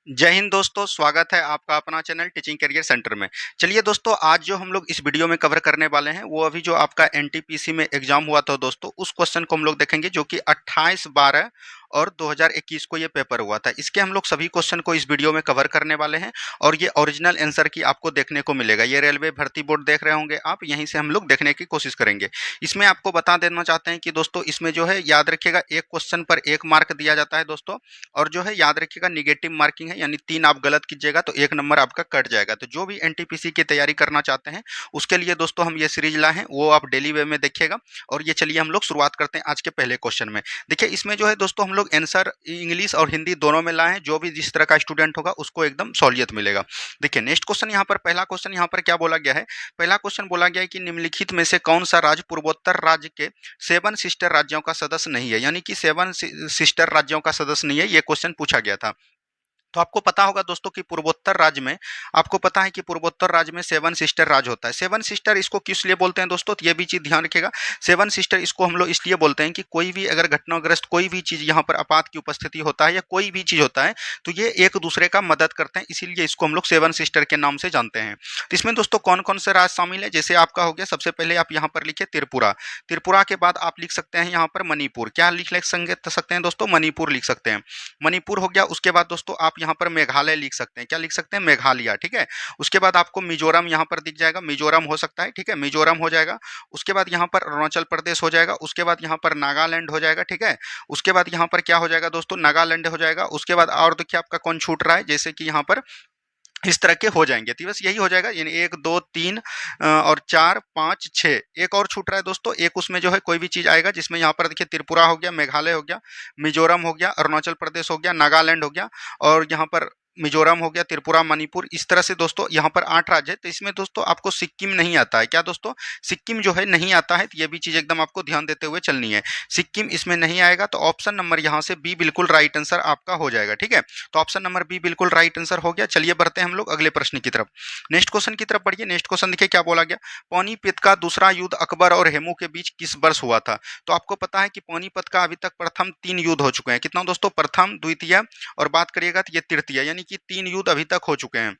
जय हिंद दोस्तों, स्वागत है आपका अपना चैनल टीचिंग करियर सेंटर में। चलिए दोस्तों, आज जो हम लोग इस वीडियो में कवर करने वाले हैं वो अभी जो आपका एनटीपीसी में एग्जाम हुआ था दोस्तों, उस क्वेश्चन को हम लोग देखेंगे जो कि 28/12 और 2021 को ये पेपर हुआ था। इसके हम लोग सभी क्वेश्चन को इस वीडियो में कवर करने वाले हैं और ये ओरिजिनल आंसर की आपको देखने को मिलेगा। ये रेलवे भर्ती बोर्ड देख रहे होंगे आप, यहीं से हम लोग देखने की कोशिश करेंगे। इसमें आपको बता देना चाहते हैं कि दोस्तों इसमें जो है याद रखिएगा, एक क्वेश्चन पर 1 मार्क दिया जाता है दोस्तों। और जो है याद रखिएगा, निगेटिव मार्किंग है, यानी 3 आप गलत कीजिएगा तो 1 नंबर आपका कट जाएगा। तो जो भी एनटीपीसी की तैयारी करना चाहते हैं उसके लिए दोस्तों हम ये सीरीज लाए हैं, वो आप डेली वे में देखिएगा। और ये चलिए हम लोग शुरुआत करते हैं आज के पहले क्वेश्चन में। देखिए इसमें जो है दोस्तों हम लोग आंसर इंग्लिश और हिंदी दोनों में लाए हैं, जो भी जिस तरह का स्टूडेंट होगा उसको एकदम सहूलियत मिलेगा। देखिए नेक्स्ट क्वेश्चन यहाँ पर, पहला क्वेश्चन यहाँ पर क्या बोला गया है। पहला क्वेश्चन बोला गया है कि निम्नलिखित में से कौन सा राज्य पूर्वोत्तर राज्य के 7 सिस्टर राज्यों का सदस्य नहीं है, यानी कि 7 सिस्टर राज्यों का सदस्य नहीं है, ये क्वेश्चन पूछा गया था। तो आपको पता होगा दोस्तों कि पूर्वोत्तर राज्य में, आपको पता है कि पूर्वोत्तर राज्य में 7 सिस्टर राज्य होता है। 7 सिस्टर इसको किस लिए बोलते हैं दोस्तों, तो ये भी चीज़ ध्यान रखिएगा। 7 सिस्टर इसको हम लोग इसलिए बोलते हैं कि कोई भी अगर घटनाग्रस्त कोई भी चीज़ यहाँ पर आपात की उपस्थिति होता है या कोई भी चीज़ होता है तो ये एक दूसरे का मदद करते हैं, इसीलिए इसको हम लोग 7 सिस्टर के नाम से जानते हैं। तो इसमें दोस्तों कौन कौन से राज्य शामिल है, जैसे आपका हो गया, सबसे पहले आप यहाँ पर लिखिए त्रिपुरा। त्रिपुरा के बाद आप लिख सकते हैं यहाँ पर मणिपुर। क्या लिख सकते हैं दोस्तों, मणिपुर लिख सकते हैं। मणिपुर हो गया। उसके बाद दोस्तों आप यहाँ पर मेघालय लिख सकते हैं। क्या लिख सकते हैं, मेघालय, ठीक है। उसके बाद आपको मिजोरम यहाँ पर दिख जाएगा, मिजोरम हो सकता है, ठीक है, मिजोरम हो जाएगा। उसके बाद यहाँ पर अरुणाचल प्रदेश हो जाएगा। उसके बाद यहाँ पर नागालैंड हो जाएगा, ठीक है। उसके बाद यहाँ पर क्या हो जाएगा दोस्तों, नागालैंड हो जाएगा। उसके बाद और देखिए आपका कौन छूट रहा है, जैसे कि यहाँ पर इस तरह के हो जाएंगे। तो बस यही हो जाएगा, यानी 1 2 3 और 4 5 6, एक और छूट रहा है दोस्तों। एक उसमें जो है कोई भी चीज़ आएगा जिसमें यहाँ पर देखिए त्रिपुरा हो गया, मेघालय हो गया, मिजोरम हो गया, अरुणाचल प्रदेश हो गया, नागालैंड हो गया और यहाँ पर मिजोरम हो गया, त्रिपुरा, मणिपुर। इस तरह से दोस्तों यहाँ पर 8 राज्य है। तो इसमें दोस्तों आपको सिक्किम नहीं आता है। क्या दोस्तों, सिक्किम जो है नहीं आता है। तो ये भी चीज़ एकदम आपको ध्यान देते हुए चलनी है, सिक्किम इसमें नहीं आएगा। तो ऑप्शन नंबर यहाँ से बी बिल्कुल राइट आंसर आपका हो जाएगा, ठीक है। तो ऑप्शन नंबर बी बिल्कुल राइट आंसर हो गया। चलिए बढ़ते हैं हम लोग अगले प्रश्न की तरफ। नेक्स्ट क्वेश्चन की तरफ बढ़िए। नेक्स्ट क्वेश्चन देखिए क्या बोला गया। पानीपत का दूसरा युद्ध अकबर और हेमू के बीच किस वर्ष हुआ था। तो आपको पता है कि पानीपत का अभी तक प्रथम 3 युद्ध हो चुके हैं। कितना दोस्तों, प्रथम, द्वितीय और बात करिएगा तो ये तृतीय, यानी कि 3 युद्ध अभी तक हो चुके हैं।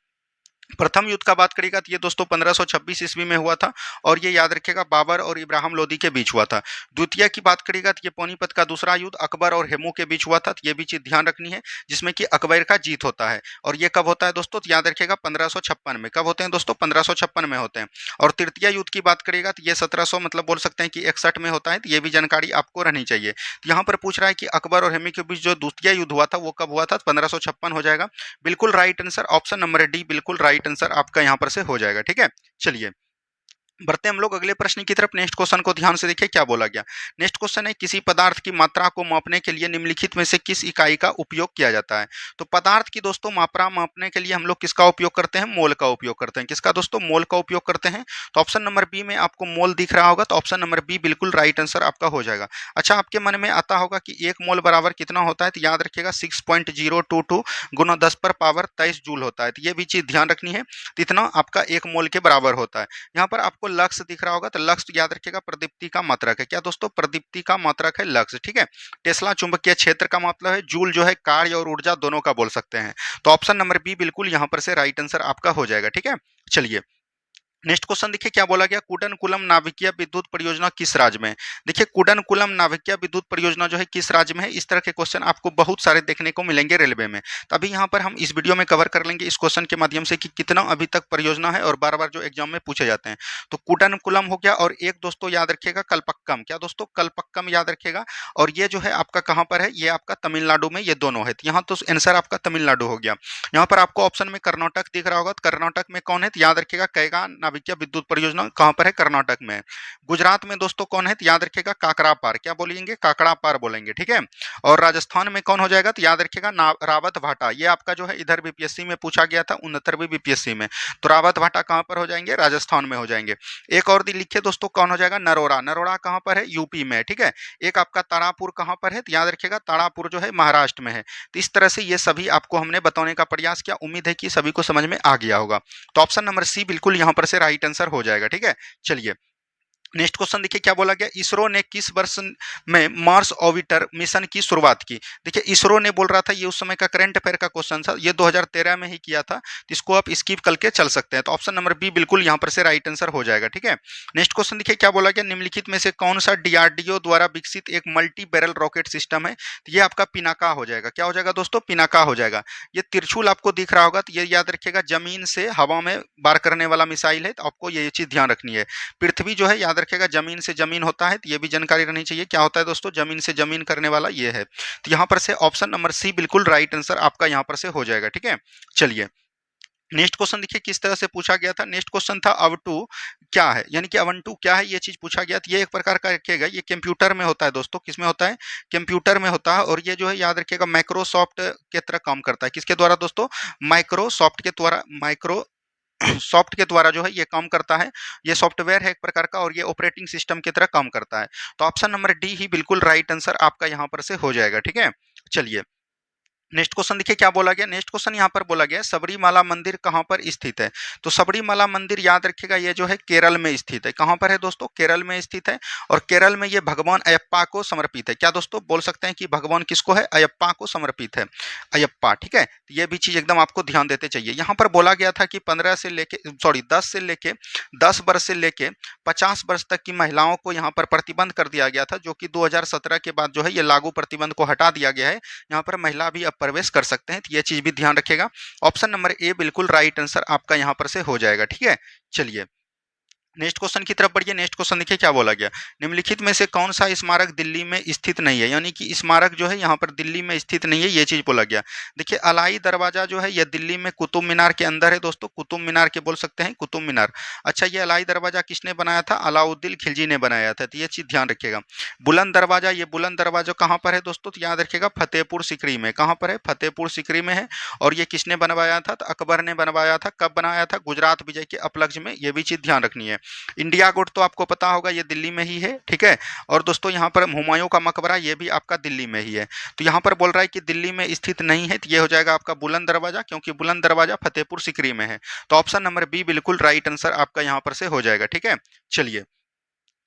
प्रथम युद्ध का बात करेगा तो ये दोस्तों 1526 ईस्वी में हुआ था और ये याद रखिएगा बाबर और इब्राहिम लोदी के बीच हुआ था। द्वितीय की बात करेगा तो ये पानीपत का दूसरा युद्ध अकबर और हेमू के बीच हुआ था। तो ये भी चीज़ ध्यान रखनी है, जिसमें कि अकबर का जीत होता है। और ये कब होता है दोस्तों, तो याद रखिएगा 1556 में। कब होते हैं दोस्तों, 1556 में होते हैं। और तृतीय युद्ध की बात करेगा तो ये 1700 मतलब बोल सकते हैं कि 61 में होता है। तो ये भी जानकारी आपको रहनी चाहिए। तो यहाँ पर पूछ रहा है कि अकबर और हेमू के बीच जो द्वितीय युद्ध हुआ था वो कब हुआ था, 1556 हो जाएगा। बिल्कुल right answer option number D बिल्कुल राइट आंसर आपका यहाँ पर से हो जाएगा, ठीक है। चलिए बढ़ते हम लोग अगले प्रश्न की तरफ। नेक्स्ट क्वेश्चन को ध्यान से देखिए क्या बोला गया। नेक्स्ट क्वेश्चन है, किसी पदार्थ की मात्रा को मापने के लिए निम्नलिखित में से किस इकाई का उपयोग किया जाता है। तो पदार्थ की दोस्तों मात्रा मापने के लिए हम लोग किसका उपयोग करते हैं, मोल का उपयोग करते हैं। किसका दोस्तों, मोल का उपयोग करते हैं। तो ऑप्शन नंबर बी में आपको मोल दिख रहा होगा, तो ऑप्शन नंबर बी बिल्कुल राइट आंसर आपका हो जाएगा। अच्छा, आपके मन में आता होगा कि 1 मोल बराबर कितना होता है, तो याद रखिएगा 6.022 गुना 10 पर पावर 23 जूल होता है। तो ये भी चीज़ ध्यान रखनी है, तो इतना आपका 1 मोल के बराबर होता है। यहाँ पर आपको लक्स दिख रहा होगा, तो लक्स याद रखिएगा प्रदीप्ति का मात्रक है। क्या दोस्तों, प्रदीप्ति का मात्रक है लक्स, ठीक है। टेस्ला चुंबकीय क्षेत्र का मतलब है जूल, जो है कार्य और ऊर्जा दोनों का बोल सकते हैं। तो ऑप्शन नंबर बी बिल्कुल यहाँ पर से राइट आंसर आपका हो जाएगा, ठीक है। चलिए नेक्स्ट क्वेश्चन देखिए क्या बोला गया। कुडनकुलम नाभिकीय विद्युत परियोजना किस राज्य में है। देखिए कुडनकुलम नाभिकीय विद्युत परियोजना जो है किस राज्य में है। इस तरह के क्वेश्चन आपको बहुत सारे देखने को मिलेंगे रेलवे में। तो अभी यहाँ पर हम इस वीडियो में कवर कर लेंगे इस क्वेश्चन के माध्यम से कि कितना अभी तक परियोजना है और बार बार जो एग्जाम में पूछे जाते हैं। तो कुडनकुलम हो गया, और एक दोस्तों याद रखिएगा कलपक्कम। क्या दोस्तों, कलपक्कम याद रखिएगा। और ये जो है आपका कहाँ पर है, ये आपका तमिलनाडु में, ये दोनों है। तो यहाँ तो आंसर आपका तमिलनाडु हो गया। यहाँ पर आपको ऑप्शन में कर्नाटक दिख रहा होगा, तो कर्नाटक में कौन है, तो याद रखिएगा कैगा नाभिकीय विद्युत परियोजना कहाँ पर है, कर्नाटक में है। गुजरात में दोस्तों कौन है, तो याद रखिएगा काकरापार। क्या बोलेंगे, काकड़ापार बोलेंगे, ठीक है। और राजस्थान में कौन हो जाएगा, तो याद रखिएगा रावत भाटा। ये आपका जो है इधर बीपीएससी में पूछा गया था, 69वीं बीपीएससी में। तो रावत भाटा कहाँ पर हो जाएंगे, राजस्थान में हो जाएंगे। एक और दिन लिखिए दोस्तों, कौन हो जाएगा, नरोड़ा। नरोड़ा कहाँ पर है, यूपी में, ठीक है। एक आपका तारापुर कहाँ पर है, तो याद रखिएगा तारापुर जो है महाराष्ट्र में है। तो इस तरह से ये सभी आपको हमने बताने का प्रयास किया। उम्मीद है कि सभी को समझ में आ गया होगा। तो ऑप्शन नंबर सी बिल्कुल यहाँ पर से राइट आंसर हो जाएगा, ठीक है। चलिए नेक्स्ट क्वेश्चन देखिए क्या बोला गया, इसरो ने किस वर्ष में मार्स ऑर्बिटर मिशन की शुरुआत की। देखिए इसरो ने बोल रहा था, ये उस समय का करंट अफेयर का क्वेश्चन था, ये 2013 में ही किया था, तो इसको आप स्किप करके चल सकते हैं। तो ऑप्शन नंबर बी बिल्कुल यहाँ पर से राइट आंसर हो जाएगा। ठीक है, नेक्स्ट क्वेश्चन देखिए क्या बोला गया, निम्नलिखित में से कौन सा डीआरडीओ द्वारा विकसित एक मल्टी बैरल रॉकेट सिस्टम है। तो ये आपका पिनाका हो जाएगा। क्या हो जाएगा दोस्तों, पिनाका हो जाएगा। ये त्रिशूल आपको दिख रहा होगा, तो ये याद रखिएगा, जमीन से हवा में वार करने वाला मिसाइल है, तो आपको ये चीज ध्यान रखनी है। पृथ्वी जो है याद रखेगा जमीन से जमीन होता है, तो ये भी जानकारी रहनी चाहिए। क्या होता है दोस्तों, जमीन से जमीन करने वाला ये है। तो यहाँ पर से ऑप्शन नंबर सी बिल्कुल राइट आंसर आपका यहाँ पर से हो जाएगा। ठीक है, चलिए नेक्स्ट क्वेश्चन देखिए किस तरह से पूछा गया था। नेक्स्ट क्वेश्चन था अवटू क्या है, यानी कि अवंटू क्या है, ये चीज पूछा गया। तो ये एक प्रकार का रखिएगा, ये कंप्यूटर में होता है दोस्तों। किस में होता है, कंप्यूटर में होता है। और ये जो है याद रखिएगा माइक्रोसॉफ्ट के तरह काम करता है। किसके द्वारा दोस्तों, माइक्रोसॉफ्ट के द्वारा, माइक्रो सॉफ्ट के द्वारा जो है ये काम करता है। ये सॉफ्टवेयर है एक प्रकार का, और ये ऑपरेटिंग सिस्टम की तरह काम करता है। तो ऑप्शन नंबर डी ही बिल्कुल राइट आंसर आपका यहाँ पर से हो जाएगा। ठीक है, चलिए नेक्स्ट क्वेश्चन देखिए क्या बोला गया। नेक्स्ट क्वेश्चन यहाँ पर बोला गया सबरीमाला मंदिर कहाँ पर स्थित है। तो सबरीमाला मंदिर याद रखिएगा ये जो है केरल में स्थित है। कहाँ पर है दोस्तों, केरल में स्थित है। और केरल में ये भगवान अयप्पा को समर्पित है। क्या दोस्तों बोल सकते हैं कि भगवान किसको है, अयप्पा को समर्पित है, अयप्पा। ठीक है, तो ये भी चीज एकदम आपको ध्यान देते चाहिए। यहाँ पर बोला गया था कि 15 से लेके 10 वर्ष से लेके 50 वर्ष तक की महिलाओं को यहाँ पर प्रतिबंध कर दिया गया था, जो कि 2017 के बाद जो है ये लागू प्रतिबंध को हटा दिया गया है। यहाँ पर महिला भी अब प्रवेश कर सकते हैं, तो ये चीज भी ध्यान रखिएगा। ऑप्शन नंबर ए बिल्कुल राइट आंसर आपका यहाँ पर से हो जाएगा। ठीक है, चलिए नेक्स्ट क्वेश्चन की तरफ बढ़िए। नेक्स्ट क्वेश्चन देखिए क्या बोला गया, निम्नलिखित में से कौन सा स्मारक दिल्ली में स्थित नहीं है, यानी कि स्मारक जो है यहाँ पर दिल्ली में स्थित नहीं है, ये चीज बोला गया। देखिए अलाई दरवाजा जो है ये दिल्ली में कुतुब मीनार के अंदर है दोस्तों, कुतुब मीनार के बोल सकते हैं, कुतुब मीनार। अच्छा ये अलाई दरवाजा किसने बनाया था, अलाउद्दीन खिलजी ने बनाया था, तो ये चीज ध्यान रखिएगा। बुलंद दरवाजा, ये बुलंद दरवाजा कहाँ पर है दोस्तों, तो याद रखिएगा फतेहपुर सीकरी में। कहाँ पर है, फतेहपुर सीकरी में है। और ये किसने बनवाया था, तो अकबर ने बनवाया था। कब बनाया था, गुजरात विजय के उपलक्ष्य में, ये भी चीज ध्यान रखनी है। इंडिया गेट तो आपको पता होगा ये दिल्ली में ही है। ठीक है, और दोस्तों यहाँ पर हुमायूं का मकबरा ये भी आपका दिल्ली में ही है। तो यहाँ पर बोल रहा है कि दिल्ली में स्थित नहीं है, तो ये हो जाएगा आपका बुलंद दरवाजा, क्योंकि बुलंद दरवाजा फतेहपुर सीकरी में है। तो ऑप्शन नंबर बी बिल्कुल राइट आंसर आपका यहाँ पर से हो जाएगा। ठीक है, चलिए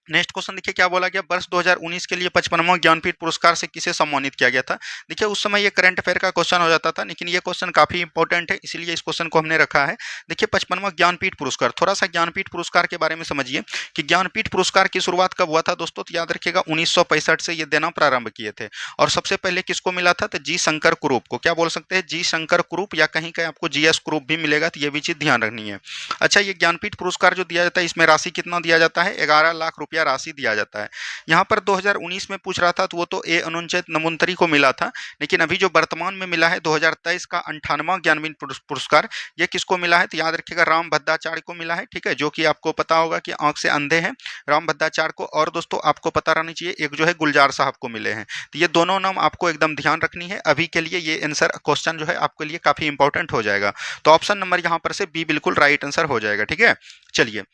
नेक्स्ट क्वेश्चन देखिए क्या बोला गया, वर्ष 2019 के लिए 55वां ज्ञानपीठ पुरस्कार से किसे सम्मानित किया गया था। देखिए उस समय ये करंट अफेयर का क्वेश्चन हो जाता था, लेकिन ये क्वेश्चन काफी इंपॉर्टेंट है, इसीलिए इस क्वेश्चन को हमने रखा है। देखिए 55वां ज्ञानपीठ पुरस्कार, थोड़ा सा ज्ञानपीठ पुरस्कार के बारे में समझिए कि ज्ञानपीठ पुरस्कार की शुरुआत कब हुआ था दोस्तों। तो याद रखिएगा 1965 से ये देना प्रारंभ किए थे। और सबसे पहले किसको मिला था, तो जी शंकर कुरूप को। क्या बोल सकते हैं, जी शंकर कुरूप, या कहीं कहीं आपको जीएस कुरूप भी मिलेगा, तो ये भी चीज ध्यान रखनी है। अच्छा ये ज्ञानपीठ पुरस्कार जो दिया जाता है, इसमें राशि कितना दिया जाता है, 11 लाख रुपया राशि दिया जाता है। यहाँ पर 2019 में पूछ रहा था, तो वो तो ए अनुचित नमुंतरी को मिला था। लेकिन अभी जो वर्तमान में मिला है 2023 का 58वां ज्ञानपीठ पुरस्कार, ये किसको मिला है, तो याद रखिएगा राम भद्राचार्य को मिला है। ठीक है, जो कि आपको पता होगा कि आंख से अंधे हैं राम भद्राचार्य को। और दोस्तों आपको पता रहनी चाहिए एक जो है गुलजार साहब को मिले हैं। तो ये दोनों नाम आपको एकदम ध्यान रखनी है अभी के लिए। ये आंसर क्वेश्चन जो है आपके लिए काफी इंपॉर्टेंट हो जाएगा। तो ऑप्शन नंबर यहाँ पर से बी बिल्कुल राइट आंसर हो जाएगा। ठीक है, चलिए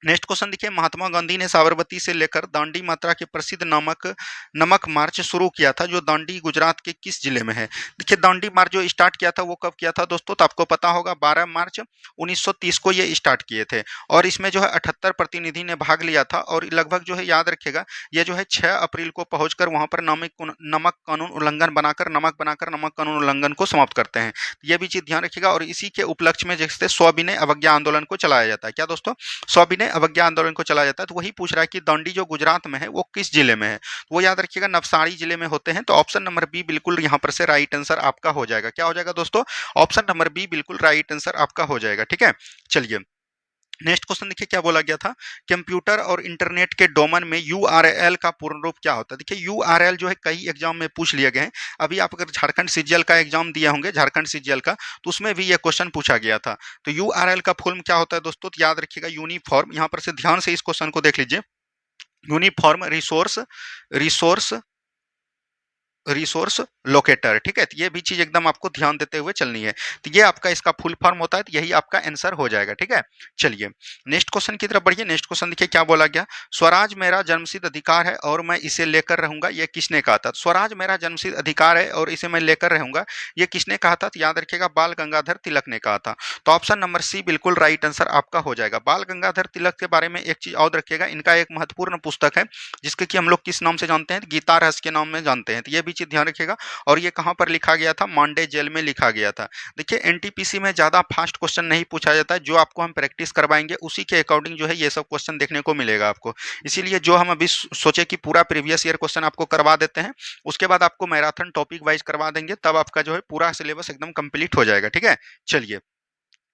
नेक्स्ट क्वेश्चन देखिए, महात्मा गांधी ने साबरमती से लेकर दांडी मात्रा के प्रसिद्ध नमक मार्च शुरू किया था, जो दांडी गुजरात के किस जिले में है। देखिए दांडी मार्च जो स्टार्ट किया था वो कब किया था दोस्तों, तो आपको पता होगा 12 मार्च 1930 को ये स्टार्ट किए थे। और इसमें जो है 78 प्रतिनिधि ने भाग लिया था। और लगभग जो है याद रखिएगा ये जो है 6 अप्रैल को पहुंचकर वहां पर नमक कानून उल्लंघन बनाकर नमक कानून उल्लंघन को समाप्त करते हैं। ये भी चीज ध्यान रखिएगा। और इसी के उपलक्ष्य में जैसे सविनय अवज्ञा आंदोलन को चलाया जाता है। क्या दोस्तों, सविनय अवज्ञा आंदोलन को चलाया जाता है। तो वही पूछ रहा है कि दांडी जो गुजरात में है वो किस जिले में है। तो वो याद रखिएगा नवसारी जिले में होते हैं। तो ऑप्शन नंबर बी बिल्कुल यहाँ पर से राइट आंसर आपका हो जाएगा। क्या हो जाएगा दोस्तों, ऑप्शन नंबर बी बिल्कुल राइट आंसर आपका हो जाएगा। ठीक है, चलिए नेक्स्ट क्वेश्चन देखिए क्या बोला गया था, कंप्यूटर और इंटरनेट के डोमेन में यूआरएल का पूर्ण रूप क्या होता है। देखिए यूआरएल जो है कई एग्जाम में पूछ लिए गए हैं। अभी आप अगर झारखंड सीजीएल का एग्जाम दिए होंगे, झारखंड सीजीएल का, तो उसमें भी ये क्वेश्चन पूछा गया था। तो यूआरएल का फुल क्या होता है दोस्तों, तो याद रखिएगा यूनिफॉर्म, यहाँ पर से ध्यान से इस क्वेश्चन को देख लीजिए, uniform resource resource resource locator, ठीक है। तो ये भी चीज एकदम आपको ध्यान देते हुए चलनी है। तो ये आपका इसका फुल फॉर्म होता है, तो यही आपका आंसर हो जाएगा, ठीक है। चलिए नेक्स्ट क्वेश्चन की तरफ बढ़िए। नेक्स्ट क्वेश्चन देखिए क्या बोला गया। स्वराज मेरा जन्मसिद्ध अधिकार है और मैं इसे लेकर रहूंगा, ये किसने कहा था। स्वराज मेरा जन्मसिद्ध अधिकार है और इसे मैं लेकर रहूंगा, ये किसने कहा था। तो याद रखिएगा बाल गंगाधर तिलक ने कहा था। तो ऑप्शन नंबर सी बिल्कुल राइट आंसर आपका हो जाएगा। बाल गंगाधर तिलक के बारे में एक चीज और रखिएगा, इनका एक महत्वपूर्ण पुस्तक है जिसके कि हम लोग किस नाम से जानते हैं, गीता रहस्य के नाम में जानते हैं। तो ये भी चीज ध्यान रखिएगा। और ये कहाँ पर लिखा गया था, मांडे जेल में लिखा गया था। देखिए एनटीपीसी में ज्यादा फास्ट क्वेश्चन नहीं पूछा जाता है, जो आपको हम प्रैक्टिस करवाएंगे उसी के अकॉर्डिंग जो है ये सब क्वेश्चन देखने को मिलेगा आपको। इसीलिए जो हम अभी सोचे कि पूरा प्रीवियस ईयर क्वेश्चन आपको करवा देते हैं, उसके बाद आपको मैराथन टॉपिक वाइज करवा देंगे, तब आपका जो है पूरा सिलेबस एकदम कंप्लीट हो जाएगा, ठीक है। चलिए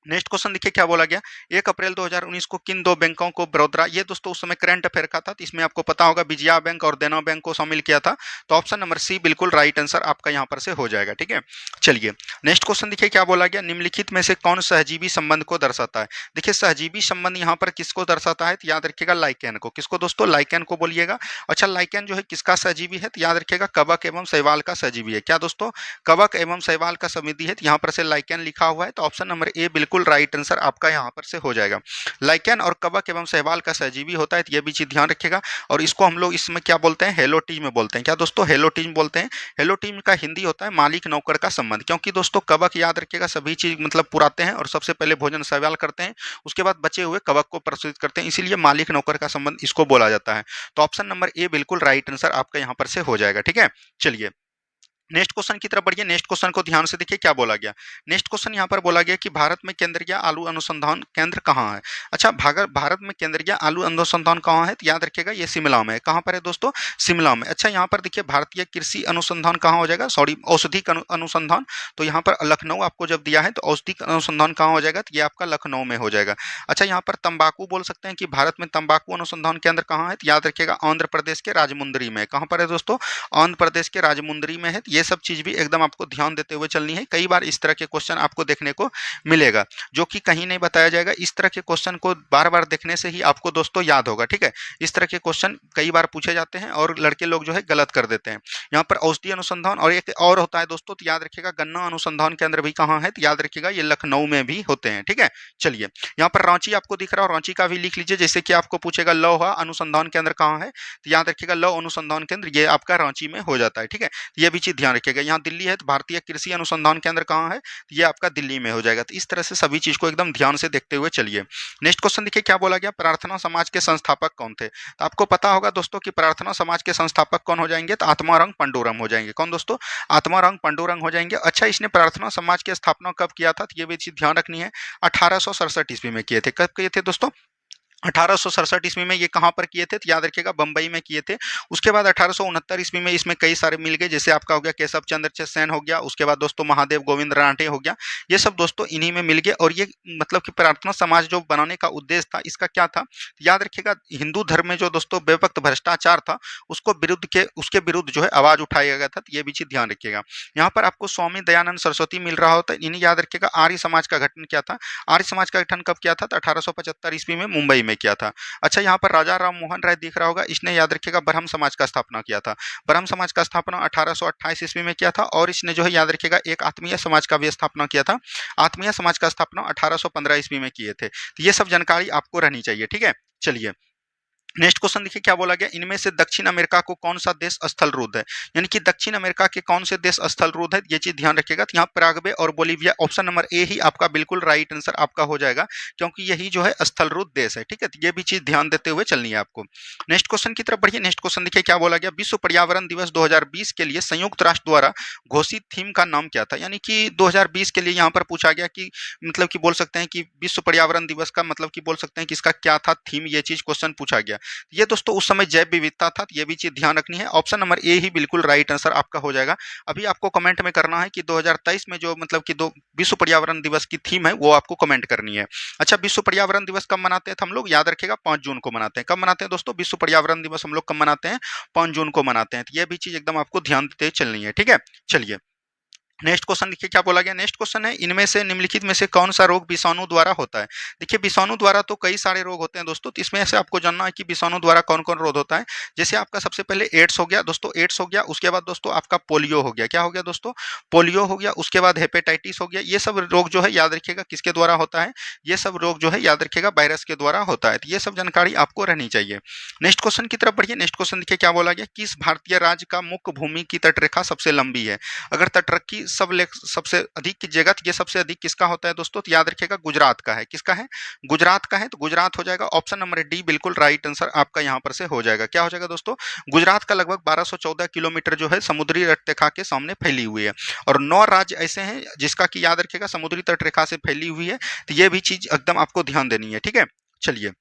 नेक्स्ट क्वेश्चन देखिए क्या बोला गया। 1 अप्रैल 2019 को किन दो बैंकों को बड़ौदा, ये दोस्तों उस समय करंट अफेयर का था, तो इसमें आपको पता होगा विजया बैंक और देना बैंक को शामिल किया था। तो ऑप्शन नंबर सी बिल्कुल राइट आंसर आपका यहाँ पर से हो जाएगा, ठीक है। चलिए नेक्स्ट क्वेश्चन देखिए क्या बोला गया। निम्नलिखित में से कौन सहजीवी संबंध को दर्शाता है। देखिए सहजीवी संबंध यहाँ पर किसको दर्शाता है, तो याद रखिएगा लाइकेन को। किसको दोस्तों, लाइकेन को बोलिएगा। अच्छा लाइकेन जो है किसका सहजीवी है, तो याद रखिएगा कवक एवं शैवाल का सहजीवी है। क्या दोस्तों, कवक एवं शैवाल का समिति है, तो यहाँ पर से लाइकेन लिखा हुआ है। तो ऑप्शन नंबर ए बिल्कुल राइट आंसर आपका यहाँ पर से हो जाएगा। लाइकेन और कवक एवं शैवाल का सहजीवी होता है, तो ये भी चीज ध्यान रखिएगा। और इसको हम लोग इसमें क्या बोलते हैं, हेलोटीज में बोलते हैं। क्या दोस्तों, हेलोटीज बोलते हैं। हेलोटीज का हिंदी होता है मालिक नौकर का संबंध। क्योंकि दोस्तों कवक याद रखिएगा सभी चीज मतलब पुराते हैं और सबसे पहले भोजन शैवाल करते हैं, उसके बाद बचे हुए कवक को प्रस्तुत करते हैं, इसीलिए मालिक नौकर का संबंध इसको बोला जाता है। तो ऑप्शन नंबर ए बिल्कुल राइट आंसर आपका यहाँ पर से हो जाएगा, ठीक है। चलिए नेक्स्ट क्वेश्चन की तरफ बढ़िए। नेक्स्ट क्वेश्चन को ध्यान से देखिए क्या बोला गया। नेक्स्ट क्वेश्चन यहाँ पर बोला गया कि भारत में केंद्रीय आलू अनुसंधान केंद्र कहाँ है। अच्छा भारत में केंद्रीय आलू अनुसंधान कहाँ है, तो याद रखिएगा ये शिमला में है। कहाँ पर है दोस्तों, शिमला में। अच्छा यहाँ पर देखिए भारतीय कृषि अनुसंधान कहाँ हो जाएगा, सॉरी औषधिक अनुसंधान। तो यहाँ पर लखनऊ आपको जब दिया है, तो औषधिक अनुसंधान कहाँ हो जाएगा, तो ये आपका लखनऊ में हो जाएगा। अच्छा यहाँ पर तंबाकू बोल सकते हैं कि भारत में तंबाकू अनुसंधान केंद्र कहाँ है, तो याद रखिएगा आंध्र प्रदेश के राजमुंदरी में। कहाँ पर है दोस्तों, आंध्र प्रदेश के राजमुंदरी में है। ये सब चीज भी एकदम आपको ध्यान देते हुए चलनी है। कई बार इस तरह के क्वेश्चन आपको देखने को मिलेगा जो कि कहीं नहीं बताया जाएगा। इस तरह के क्वेश्चन को बार बार देखने से ही आपको दोस्तों याद होगा, ठीक है। इस तरह के क्वेश्चन कई बार पूछे जाते हैं और लड़के लोग जो है गलत कर देते हैं। यहाँ पर औषधि अनुसंधान और एक और होता है दोस्तों, तो याद रखिएगा गन्ना अनुसंधान केंद्र भी कहाँ है, तो याद रखिएगा ये लखनऊ में भी होते हैं, ठीक है। चलिए यहाँ पर रांची आपको दिख रहा है, रांची का भी लिख लीजिए। जैसे कि आपको पूछेगा लौह अनुसंधान केंद्र कहाँ है, तो याद रखिएगा लौह अनुसंधान केंद्र ये आपका रांची में हो जाता है, ठीक है। ये भी चीज ध्यान रखिएगा। यहाँ दिल्ली है, तो भारतीय कृषि अनुसंधान केंद्र कहाँ है, तो ये आपका दिल्ली में हो जाएगा। तो इस तरह से सभी चीज को एकदम ध्यान से देखते हुए चलिए। नेक्स्ट क्वेश्चन देखिए क्या बोला गया। प्रार्थना समाज के संस्थापक कौन थे। तो आपको पता होगा दोस्तों कि प्रार्थना समाज के संस्थापक कौन हो जाएंगे, तो आत्माराम पंडूरम हो जाएंगे। कौन दोस्तों, आत्माराम पंडूरम हो जाएंगे। अच्छा इसने प्रार्थना समाज की स्थापना कब किया था, तो ये भी चीज ध्यान रखनी है। 1867 ईस्वी में किए थे। कब किए थे दोस्तों, 1867 ईस्वी में। ये कहाँ पर किए थे, तो याद रखिएगा बंबई में किए थे। उसके बाद 1869 ईस्वी में इसमें कई सारे मिल गए, जैसे आपका हो गया केशव चंद्र सेन हो गया, उसके बाद दोस्तों महादेव गोविंद राठे हो गया। ये सब दोस्तों इन्हीं में मिल गए। और ये मतलब कि प्रार्थना समाज जो बनाने का उद्देश्य था इसका क्या था, याद रखिएगा हिंदू धर्म में जो दोस्तों व्यापक भ्रष्टाचार था उसके विरुद्ध जो है आवाज उठाया गया था। तो ये भी चीज ध्यान रखिएगा। यहाँ पर आपको स्वामी दयानंद सरस्वती मिल रहा होता है, इन्हें याद रखिएगा। आर्य समाज का गठन क्या था, आर्य समाज का गठन कब किया था, तो 1875 ईस्वी में मुंबई में किया था। अच्छा यहाँ पर राजा राम मोहन राय दिख रहा होगा, इसने याद रखिएगा ब्रह्म समाज का स्थापना किया था। ब्रह्म समाज का स्थापना 1828 ईस्वी में किया था। और इसने जो है याद रखिएगा एक आत्मीय समाज का भी स्थापना किया था। आत्मीय समाज का स्थापना 1815 ईस्वी में किए थे। तो ये सब जानकारी आपको रहनी चाहिए, ठीक है। चलिए नेक्स्ट क्वेश्चन देखिए क्या बोला गया। इनमें से दक्षिण अमेरिका को कौन सा देश स्थल रूढ़ है, यानी कि दक्षिण अमेरिका के कौन से देश स्थल रूढ़ है, ये चीज ध्यान रखिएगा। तो यहाँ पैराग्वे और बोलीविया, ऑप्शन नंबर ए ही आपका बिल्कुल राइट आंसर आपका हो जाएगा, क्योंकि यही जो है स्थल रूढ़ देश है, ठीक है। तो ये भी चीज ध्यान देते हुए चलनी है आपको। नेक्स्ट क्वेश्चन की तरफ बढ़िए। नेक्स्ट क्वेश्चन देखिए क्या बोला गया। विश्व पर्यावरण दिवस 2020 के लिए संयुक्त राष्ट्र द्वारा घोषित थीम का नाम क्या था, यानी कि 2020 के लिए यहाँ पर पूछा गया कि मतलब कि बोल सकते हैं कि विश्व पर्यावरण दिवस का मतलब कि बोल सकते हैं कि इसका क्या था थीम, ये चीज क्वेश्चन पूछा गया। ये दोस्तों उस समय जैव विविधता था, ये भी चीज ध्यान रखनी है। ऑप्शन नंबर ए ही बिल्कुल राइट आंसर आपका हो जाएगा। अभी आपको कमेंट में करना है कि 2023 में जो मतलब कि दो विश्व पर्यावरण दिवस की थीम है वो आपको कमेंट करनी है। अच्छा विश्व पर्यावरण दिवस कब मनाते हैं, तो हम लोग याद रखेगा 5 जून को मनाते हैं। कब मनाते हैं दोस्तों, विश्व पर्यावरण दिवस हम लोग कब मनाते हैं, 5 जून को मनाते हैं। तो ये भी चीज एकदम आपको ध्यान देते चलनी है, ठीक है। चलिए नेक्स्ट क्वेश्चन देखिए क्या बोला गया। नेक्स्ट क्वेश्चन है, इनमें से निम्नलिखित में से कौन सा रोग विषाणु द्वारा होता है। देखिए विषाणु द्वारा तो कई सारे रोग होते हैं दोस्तों, तो इसमें से आपको जानना है कि विषाणु द्वारा कौन कौन रोग होता है। जैसे आपका सबसे पहले एड्स हो गया दोस्तों, एड्स हो गया, उसके बाद दोस्तों आपका पोलियो हो गया। क्या हो गया दोस्तों, पोलियो हो गया। उसके बाद हेपेटाइटिस हो गया। ये सब रोग जो है याद रखिएगा किसके द्वारा होता है, ये सब रोग जो है याद रखिएगा वायरस के द्वारा होता है। तो ये सब जानकारी आपको रहनी चाहिए। नेक्स्ट क्वेश्चन की तरफ बढ़िए। नेक्स्ट क्वेश्चन देखिए क्या बोला गया, किस भारतीय राज्य का मुख्य भूमि की तटरेखा सबसे लंबी है। अगर तटरक्षी सबसे अधिक कीजिएगा तो ये सबसे अधिक किसका होता है दोस्तों, तो याद रखिएगा गुजरात का है। किसका है, गुजरात का है। तो गुजरात हो जाएगा ऑप्शन नंबर डी, बिल्कुल राइट आंसर आपका यहाँ पर से हो जाएगा। क्या हो जाएगा दोस्तों, गुजरात का लगभग 1214 किलोमीटर जो है समुद्री तटरेखा के सामने फैली हुई है। और 9 राज्य ऐसे हैं जिसका कि याद रखिएगा समुद्री तटरेखा से फैली हुई है। तो ये भी चीज एकदम आपको ध्यान देनी है। ठीक है, चलिए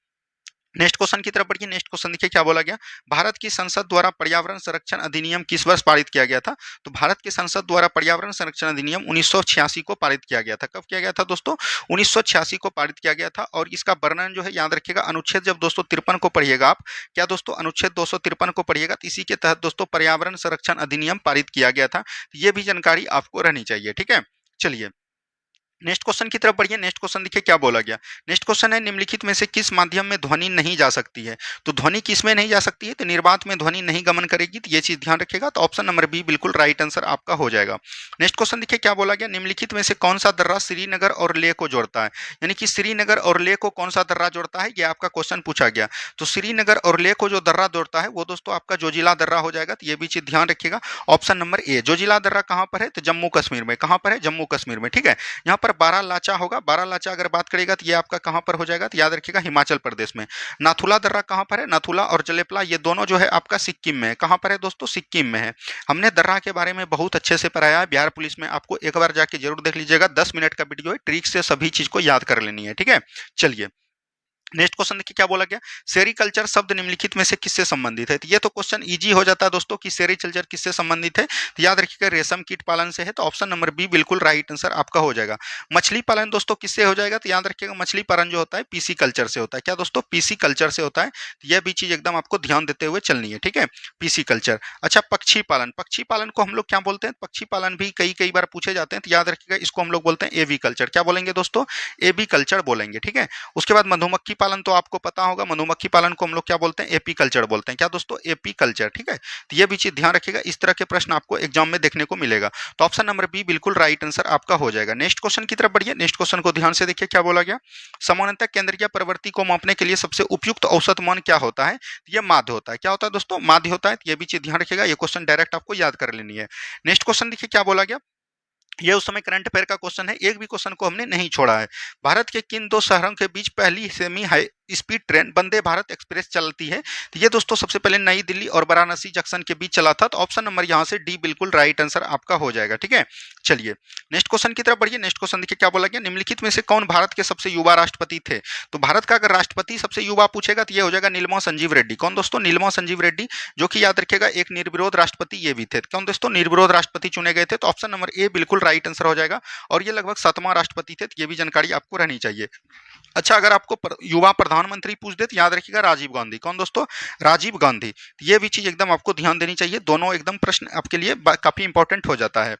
नेक्स्ट क्वेश्चन की तरफ बढ़िए। नेक्स्ट क्वेश्चन देखिए क्या बोला गया, भारत की संसद द्वारा पर्यावरण संरक्षण अधिनियम किस वर्ष पारित किया गया था। तो भारत की संसद द्वारा पर्यावरण संरक्षण अधिनियम 1986 को पारित किया गया था। कब किया गया था दोस्तों, 1986 को पारित किया गया था। और इसका वर्णन जो है याद रखिएगा अनुच्छेद जब 253 को पढ़िएगा आप, क्या दोस्तों अनुच्छेद 253 को पढ़िएगा, तो इसी के तहत दोस्तों पर्यावरण संरक्षण अधिनियम पारित किया गया था। ये भी जानकारी आपको रहनी चाहिए। ठीक है, चलिए नेक्स्ट क्वेश्चन की तरफ बढ़िए। नेक्स्ट क्वेश्चन देखिए क्या बोला गया। नेक्स्ट क्वेश्चन है, निम्नलिखित में से किस माध्यम में ध्वनि नहीं जा सकती है। तो ध्वनि किस में नहीं जा सकती है, तो निर्वात में ध्वनि नहीं गमन करेगी। तो ये चीज ध्यान रखिएगा। तो ऑप्शन नंबर बी बिल्कुल राइट आंसर आपका हो जाएगा। नेक्स्ट क्वेश्चन देखिए क्या बोला गया, निम्नलिखित में से कौन सा दर्रा श्रीनगर और लेह को जोड़ता है। यानी कि श्रीनगर और लेह को कौन सा दर्रा जोड़ता है, ये आपका क्वेश्चन पूछा गया। तो श्रीनगर और लेह को जो दर्रा जोड़ता है वो दोस्तों आपका जोजिला दर्रा हो जाएगा। तो ये भी चीज ध्यान रखिएगा। ऑप्शन नंबर ए जोजिला दर्रा कहाँ पर है, तो जम्मू कश्मीर में। कहाँ पर है, जम्मू कश्मीर में। ठीक है, यहाँ पर बारालाचा होगा। बारालाचा अगर बात करेगा तो ये आपका कहाँ पर हो जाएगा, तो याद रखिएगा हिमाचल प्रदेश में। नाथुला दर्रा कहाँ पर है, नाथुला और जलेपला ये दोनों जो है आपका सिक्किम में है। कहाँ पर है दोस्तों, सिक्किम में है। हमने दर्रा के बारे में बहुत अच्छे से पढ़ाया है बिहार पुलिस में, आपको एक बार जाके जरूर देख लीजिएगा। 10 मिनट का वीडियो है, ट्रिक से सभी चीज को याद कर लेनी है। ठीक है, चलिए नेक्स्ट क्वेश्चन देखिए क्या बोला गया, सेरिकल्चर शब्द निम्नलिखित में से किससे संबंधित है। तो ये तो क्वेश्चन इजी हो जाता है दोस्तों कि सेरिकल्चर किससे संबंधित है। तो याद रखिएगा रेशम कीट पालन से है। तो ऑप्शन नंबर बी बिल्कुल राइट आंसर आपका हो जाएगा। मछली पालन दोस्तों किससे हो जाएगा, तो याद रखिएगा मछली पालन जो होता है पीसी कल्चर से होता है। क्या दोस्तों, पीसी कल्चर से होता है। तो यह भी चीज एकदम आपको ध्यान देते हुए चलनी है। ठीक है, पीसी कल्चर। अच्छा पक्षी पालन, पक्षी पालन को हम लोग क्या बोलते हैं, पक्षी पालन भी कई कई बार पूछे जाते हैं। तो याद रखिएगा इसको हम लोग बोलते हैं एवी कल्चर। क्या बोलेंगे दोस्तों, एवी कल्चर बोलेंगे। ठीक है, उसके बाद मधुमक्खी पालन तो आपको पता होगा, मधुमक्खी पालन को हम लोग क्या बोलते हैं, एपी कल्चर बोलते हैं। क्या दोस्तों, एपी कल्चर। ठीक है, तो ये भी चीज ध्यान रखिएगा, इस तरह के प्रश्न आपको एग्जाम में देखने को मिलेगा। तो ऑप्शन नंबर बी बिल्कुल राइट आंसर आपका हो जाएगा। नेक्स्ट क्वेश्चन की तरफ बढ़िए। नेक्स्ट क्वेश्चन को ध्यान से देखिए क्या बोला गया, समानांतर केंद्रीय प्रवृत्ति को मापने के लिए सबसे उपयुक्त औसत मान क्या होता है। तो ये माध्य होता है। क्या होता है दोस्तों, माध्य होता है। तो ये भी चीज ध्यान रखिएगा, ये क्वेश्चन डायरेक्ट आपको याद कर लेनी है। नेक्स्ट क्वेश्चन देखिए क्या बोला गया, ये उस समय करंट अफेयर का क्वेश्चन है, एक भी क्वेश्चन को हमने नहीं छोड़ा है। भारत के किन दो शहरों के बीच पहली semi high speed train Vande Bharat express चलती है। तो ये दोस्तों सबसे पहले नई दिल्ली और वाराणसी जंक्शन के बीच चला था। तो ऑप्शन नंबर यहाँ से डी बिल्कुल राइट आंसर आपका हो जाएगा। ठीक है, चलिए नेक्स्ट क्वेश्चन की तरफ बढ़िए। नेक्स्ट क्वेश्चन देखिए क्या बोला गया, निम्नलिखित में से कौन भारत के सबसे युवा राष्ट्रपति थे। तो भारत का अगर राष्ट्रपति सबसे युवा पूछेगा तो ये हो जाएगा नीलमा संजीव रेड्डी। कौन दोस्तों, नीलमा संजीव रेड्डी, जो कि याद रखिएगा एक निर्विरोध राष्ट्रपति ये भी थे। कौन दोस्तों, निर्विरोध राष्ट्रपति चुने गए थे। तो ऑप्शन नंबर ए बिल्कुल राइट आंसर हो जाएगा। और ये लगभग 7वां राष्ट्रपति थे। तो ये भी जानकारी आपको रहनी चाहिए। अच्छा अगर आपको युवा प्रधानमंत्री पूछ दे तो याद रखिएगा राजीव गांधी। कौन दोस्तों, राजीव गांधी। तो ये भी चीज एकदम आपको ध्यान देनी चाहिए, दोनों एकदम प्रश्न आपके लिए काफी इंपॉर्टेंट हो जाता है।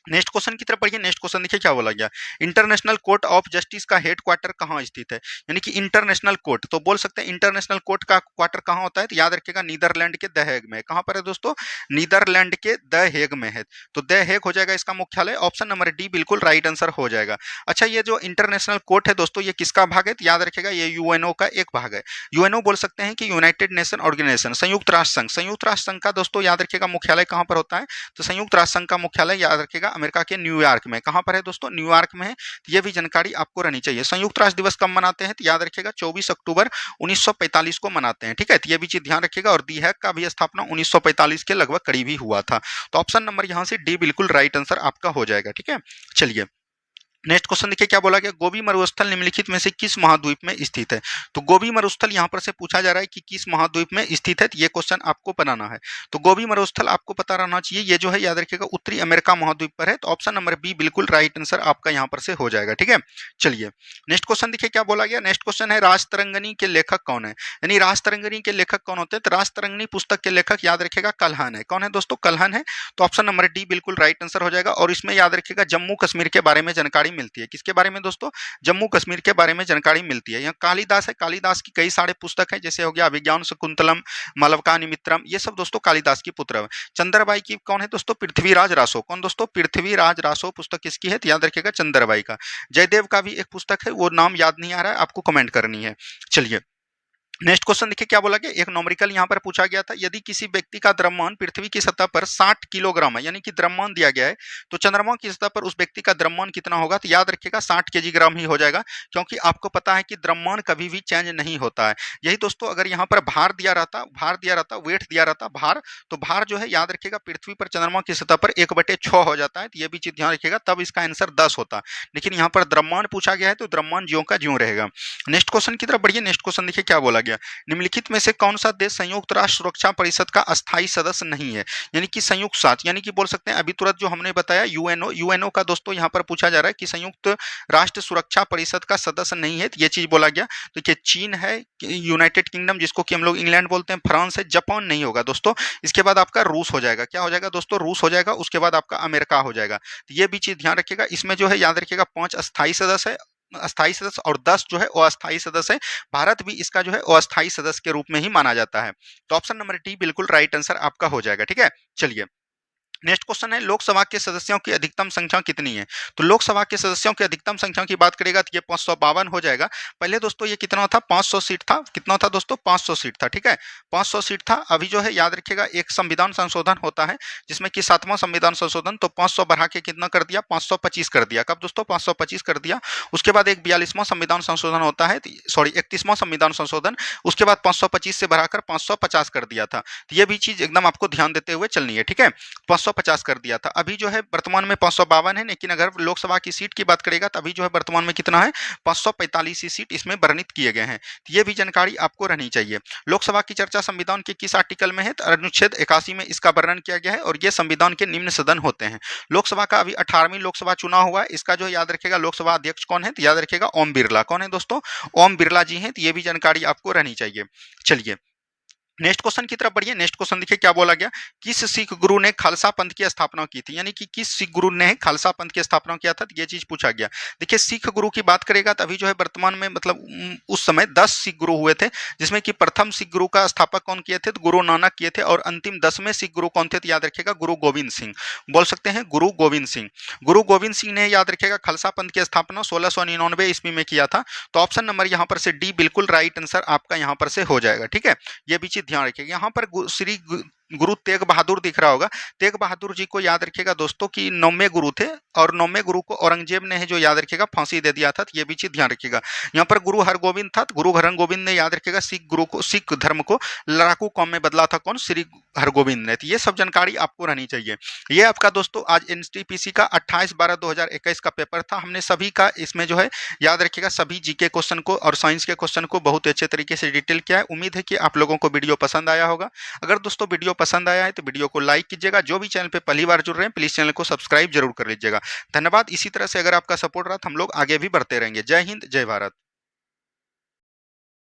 नेक्स्ट क्वेश्चन की तरफ बढ़िए। नेक्स्ट क्वेश्चन देखिए क्या बोला गया, इंटरनेशनल कोर्ट ऑफ जस्टिस का हेडक्वार्टर कहाँ स्थित है। यानी कि इंटरनेशनल कोर्ट, तो बोल सकते हैं इंटरनेशनल कोर्ट का क्वार्टर कहाँ होता है। तो याद रखिएगा नीदरलैंड के द हेग में। कहाँ पर है दोस्तों, नीदरलैंड के द हेग में है। तो द हेग हो जाएगा इसका मुख्यालय। ऑप्शन नंबर डी बिल्कुल राइट आंसर हो जाएगा। अच्छा ये जो इंटरनेशनल कोर्ट है दोस्तों ये किसका भाग है, तो याद रखिएगा ये यूएनओ का एक भाग है। यूएनओ बोल सकते हैं कि यूनाइटेड नेशन ऑर्गेनाइजेशन, संयुक्त राष्ट्र संघ। संयुक्त राष्ट्र संघ का दोस्तों याद रखिएगा मुख्यालय कहाँ पर होता है, तो संयुक्त राष्ट्र संघ का मुख्यालय याद रखिएगा अमेरिका के न्यूयॉर्क में। कहां पर है दोस्तों, न्यूयॉर्क में है। तो यह भी जानकारी आपको रहनी चाहिए। संयुक्त राष्ट्र दिवस कब मनाते हैं, तो याद रखिएगा 24 अक्टूबर 1945 को मनाते हैं। ठीक है, तो यह भी चीज ध्यान रखिएगा। और दी हैग का भी स्थापना 1945 के लगभग करीब ही हुआ था। तो ऑप्शन नंबर यहां से डी बिल्कुल राइट आंसर आपका हो जाएगा। ठीक है, चलिए नेक्स्ट क्वेश्चन देखिए क्या बोला गया, गोबी मरुस्थल निम्नलिखित में से किस महाद्वीप में स्थित है। तो गोबी मरुस्थल यहाँ पर से पूछा जा रहा है कि किस महाद्वीप में स्थित है, तो ये क्वेश्चन आपको बनाना है। तो गोबी मरुस्थल आपको पता रहना चाहिए, ये जो है याद रखिएगा उत्तरी अमेरिका महाद्वीप पर है। तो ऑप्शन नंबर बी बिल्कुल राइट आंसर आपका यहाँ पर से हो जाएगा। ठीक है, चलिए नेक्स्ट क्वेश्चन देखिए क्या बोला गया। नेक्स्ट क्वेश्चन है राजतरंगिणी के लेखक कौन है, यानी राजतरंगिणी के लेखक कौन होते हैं। तो राजतरंगिणी पुस्तक के लेखक याद रखिएगा कल्हण है। कौन है दोस्तों, कल्हण है। तो ऑप्शन नंबर डी बिल्कुल राइट आंसर हो जाएगा। और इसमें याद रखिएगा जम्मू कश्मीर के बारे में जानकारी मिलती है। किसके बारे में दोस्तों, जम्मू कश्मीर के बारे में जानकारी मिलती है। यहाँ कालिदास है, कालिदास की कई सारे पुस्तक है, जैसे हो गया अभिज्ञान शकुंतलम, मालवका निमित्रम, ये सब दोस्तों कालिदास की पुत्र है। चंद्रबाई की कौन है दोस्तों, पृथ्वीराज रासो। कौन दोस्तों, पृथ्वीराज रासो पुस्तक किसकी है, तो याद रखिएगा चंद्रबाई का। जयदेव का भी एक पुस्तक है, वो नाम याद नहीं आ रहा है, आपको कमेंट करनी है। चलिए नेक्स्ट क्वेश्चन देखिए क्या बोला गया, एक न्यूमेरिकल यहाँ पर पूछा गया था, यदि किसी व्यक्ति का द्रव्यमान पृथ्वी की सतह पर 60 किलोग्राम है, यानी कि द्रव्यमान दिया गया है, तो चंद्रमा की सतह पर उस व्यक्ति का द्रव्यमान कितना होगा। तो याद रखिएगा 60 केजीग्राम ही हो जाएगा, क्योंकि आपको पता है कि द्रव्यमान कभी भी चेंज नहीं होता है। यही दोस्तों अगर यहाँ पर भार दिया रहता, वेट दिया रहता भार, तो भार जो है याद रखिएगा पृथ्वी पर चंद्रमा की सतह पर 1/6 हो जाता है। तो ये भी चीज ध्यान रखिएगा, तब इसका आंसर 10 होता। लेकिन यहाँ पर द्रव्यमान पूछा गया है, तो द्रव्यमान ज्यों का ज्यों रहेगा। नेक्स्ट क्वेश्चन की तरफ बढ़िए। नेक्स्ट क्वेश्चन देखिए क्या बोला गया, निम्नलिखित में से कौन सा देश संयुक्त राष्ट्र सुरक्षा परिषद का अस्थायी सदस्य नहीं है, यानी कि संयुक्त राष्ट्र, यानी कि बोल सकते हैं अभी तुरंत जो हमने बताया यूएनओ का दोस्तों यहाँ पर पूछा जा रहा है कि संयुक्त राष्ट्र सुरक्षा परिषद का सदस्य नहीं है, तो ये चीज बोला गया। तो क्या चीन है, यूनाइटेड किंगडम जिसको कि हम लोग इंग्लैंड बोलते हैं, फ्रांस है, जापान नहीं होगा दोस्तों। इसके बाद आपका रूस हो जाएगा। क्या हो जाएगा दोस्तों, रूस हो जाएगा। उसके बाद आपका अमेरिका हो जाएगा। तो ये भी चीज ध्यान रखिएगा। इसमें जो है याद रखिएगा 5 अस्थायी सदस्य है, अस्थायी सदस्य, और 10 जो है अस्थायी सदस्य है। भारत भी इसका जो है अस्थायी सदस्य के रूप में ही माना जाता है। तो ऑप्शन नंबर डी बिल्कुल राइट आंसर आपका हो जाएगा। ठीक है, चलिए नेक्स्ट क्वेश्चन है लोकसभा के सदस्यों की अधिकतम संख्या कितनी है। तो लोकसभा के सदस्यों की अधिकतम संख्या की बात करेगा तो ये 552 हो जाएगा। पहले दोस्तों ये कितना था, 500 सीट था। कितना था दोस्तों, 500 सीट था। ठीक है, 500 सीट था। अभी जो है याद रखिएगा एक संविधान संशोधन होता है, जिसमें कि 7वां संविधान संशोधन, तो 500 बढ़ा के कितना कर दिया, 525 कर दिया। कब दोस्तों, 525 कर दिया। उसके बाद एक 42वां संविधान संशोधन होता है, सॉरी 31वां संविधान संशोधन, उसके बाद 525 से बढ़ाकर 550 कर दिया था। तो ये भी चीज एकदम आपको ध्यान देते हुए चलनी है। ठीक है, 550 कर दिया था। अभी जो है वर्तमान में 552 है, लेकिन अगर लोकसभा की सीट की बात करेगा तो अभी जो है वर्तमान में कितना है, 545 ही सीट इसमें वर्णित किए गए हैं। तो ये भी जानकारी आपको रहनी चाहिए। लोकसभा की चर्चा संविधान के किस आर्टिकल में है, तो अनुच्छेद 81 में इसका वर्णन किया गया है, और ये संविधान के निम्न सदन होते हैं। लोकसभा का अभी 18वीं लोकसभा चुनाव हुआ है। इसका जो याद रखेगा लोकसभा अध्यक्ष कौन है, तो याद रखेगा ओम बिरला। कौन है दोस्तों, ओम बिरला जी हैं। तो ये भी जानकारी आपको रहनी चाहिए। चलिए नेक्स्ट क्वेश्चन की तरफ बढ़िए। नेक्स्ट क्वेश्चन देखिए क्या बोला गया, किस सिख गुरु ने खालसा पंथ की स्थापना की थी, यानी कि किस सिख गुरु ने खालसा पंथ की स्थापना किया था, तो ये चीज पूछा गया। देखिए सिख गुरु की बात करेगा तो अभी जो है वर्तमान में मतलब उस समय 10 सिख गुरु हुए थे, जिसमें कि प्रथम सिख गुरु का स्थापक कौन किए थे, तो गुरु नानक किए थे। और अंतिम 10वें सिख गुरु कौन थे, तो याद रखिएगा गुरु गोविंद सिंह। बोल सकते हैं गुरु गोविंद सिंह। गुरु गोविंद सिंह ने याद रखिएगा खालसा पंथ की स्थापना 1699 ईस्वी में किया था। तो ऑप्शन नंबर यहाँ पर से डी बिल्कुल राइट आंसर आपका यहाँ पर से हो जाएगा। ठीक है, ये भी चीज ध्यान रखिएगा। यहाँ पर श्री गुरु तेग बहादुर दिख रहा होगा। तेग बहादुर जी को याद रखिएगा दोस्तों कि 9वें गुरु थे, और 9वें गुरु को औरंगजेब ने जो याद रखिएगा फांसी दे दिया था। तो ये भी चीज ध्यान रखिएगा। यहाँ पर गुरु हरगोविंद था, तो गुरु हरगोविंद ने याद रखिएगा सिख धर्म को लड़ाकू कौम में बदला था। कौन, श्री हरगोविंद ने। तो ये सब जानकारी आपको रहनी चाहिए। ये आपका दोस्तों आज एनटीपीसी का 28/12/2021 का पेपर था। हमने सभी का इसमें जो है याद रखिएगा सभी जीके क्वेश्चन को और साइंस के क्वेश्चन को बहुत अच्छे तरीके से डिटेल किया है। उम्मीद है कि आप लोगों को वीडियो पसंद आया होगा। अगर दोस्तों वीडियो पसंद आया है तो वीडियो को लाइक कीजिएगा। जो भी चैनल पे पहली बार जुड़ रहे हैं प्लीज चैनल को सब्सक्राइब जरूर कर लीजिएगा। धन्यवाद। इसी तरह से अगर आपका सपोर्ट रहा तो हम लोग आगे भी बढ़ते रहेंगे। जय हिंद, जय भारत।